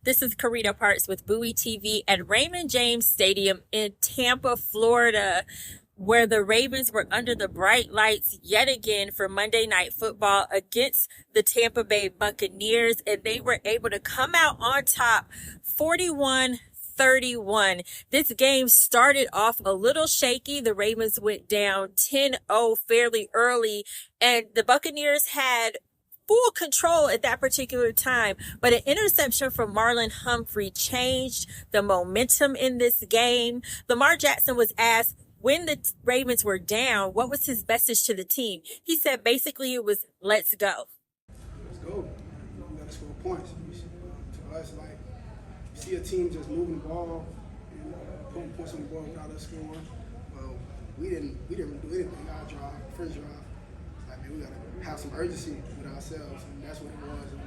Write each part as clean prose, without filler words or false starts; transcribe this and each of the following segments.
This is Carita Packs with Bowie TV at Raymond James Stadium in Tampa, Florida, where the Ravens were under the bright lights yet again for Monday Night Football against the Tampa Bay Buccaneers, and they were able to come out on top 41-31. This game started off a little shaky. The Ravens went down 10-0 fairly early, and the Buccaneers had full control at that particular time, but an interception from Marlon Humphrey changed the momentum in this game. Lamar Jackson was asked when the Ravens were down, what was his message to the team? He said basically it was, let's go. Let's go. We got to score points. To us, like, you see a team just moving the ball and putting points on the board without us scoring. Well, we didn't really do anything. Our drive, first drive, like, man, we got to have some urgency with ourselves, and that's what it was. And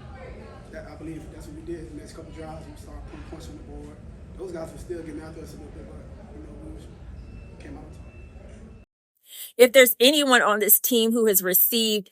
that, I believe that's what we did. The next couple drives, we started putting points on the board. Those guys were still getting after us a little bit, but we came out. If there's anyone on this team who has received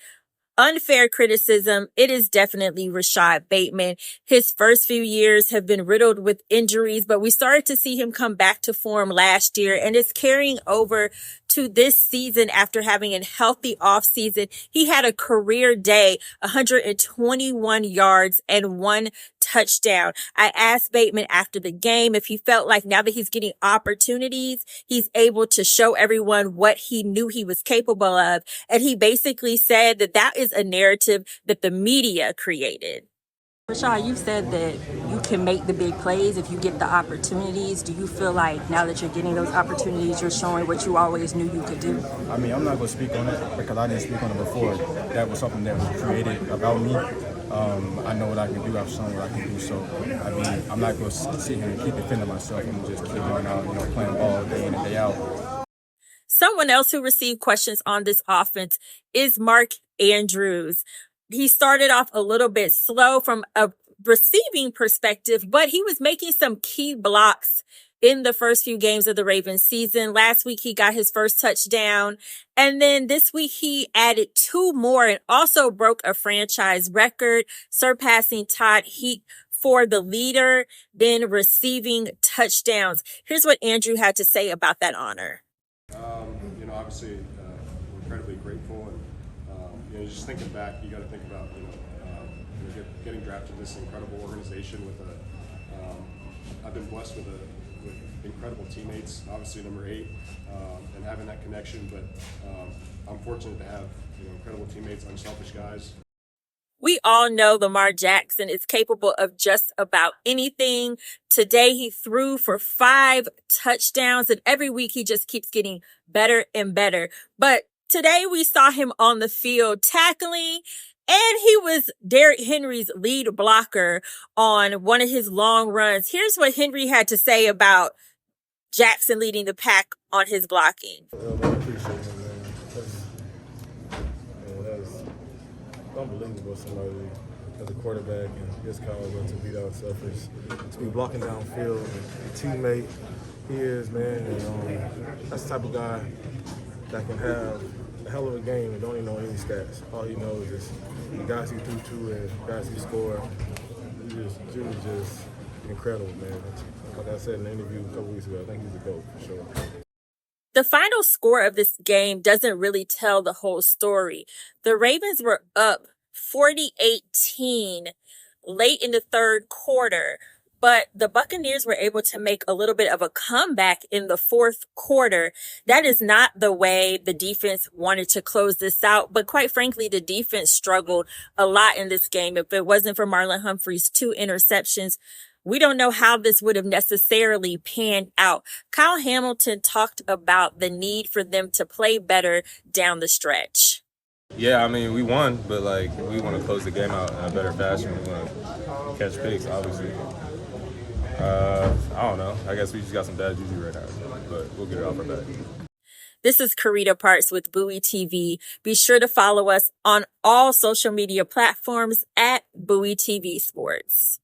unfair criticism, it is definitely Rashod Bateman. His first few years have been riddled with injuries, but we started to see him come back to form last year, and it's carrying over to this season after having a healthy offseason. He had a career day, 121 yards and 1 touchdown. I asked Bateman after the game if he felt like now that he's getting opportunities, he's able to show everyone what he knew he was capable of. And he basically said that that is a narrative that the media created. Rashod, you said that you can make the big plays if you get the opportunities. Do you feel like now that you're getting those opportunities, you're showing what you always knew you could do? I mean, I'm not going to speak on it because I didn't speak on it before. That was something that was created about me. I know what I can do. I've shown what I can do. So, I mean, I'm not going to sit here and keep defending myself and just keep going out, playing ball day in and day out. Someone else who received questions on this offense is Mark Andrews. He started off a little bit slow from a receiving perspective, but he was making some key blocks in the first few games of the Ravens season. Last week, he got his first touchdown. And then this week, he added 2 more and also broke a franchise record, surpassing Todd Heap for the leader, then receiving touchdowns. Here's what Andrew had to say about that honor. Obviously, we're incredibly grateful, and just thinking back, you got to think about getting drafted to this incredible organization with I've been blessed with incredible teammates. Obviously, number 8, and having that connection. But I'm fortunate to have incredible teammates, unselfish guys. We all know Lamar Jackson is capable of just about anything. Today, he threw for 5 touchdowns, and every week he just keeps getting better and better. But today we saw him on the field tackling, and he was Derrick Henry's lead blocker on one of his long runs. Here's what Henry had to say about Jackson leading the pack on his blocking. I appreciate him, man. That's unbelievable. Somebody as a quarterback and his caliber to beat out selfish, to be blocking downfield, a teammate he is, man. And that's the type of guy that can have a hell of a game and don't even know any stats. All he knows is the guys he threw to and guys he scored. Just incredible, man. Like I said in the interview a couple weeks ago, I think he's the GOAT for sure. The final score of this game doesn't really tell the whole story. The Ravens were up 40-18 late in the third quarter, but the Buccaneers were able to make a little bit of a comeback in the fourth quarter. That is not the way the defense wanted to close this out, but quite frankly, the defense struggled a lot in this game. If it wasn't for Marlon Humphrey's 2 interceptions, we don't know how this would have necessarily panned out. Kyle Hamilton talked about the need for them to play better down the stretch. Yeah, I mean, we won, but, we want to close the game out in a better fashion. We want to catch picks, obviously. I don't know. I guess we just got some bad juju right now, but we'll get it off our back. This is Carita Packs with Bowie TV. Be sure to follow us on all social media platforms at Bowie TV Sports.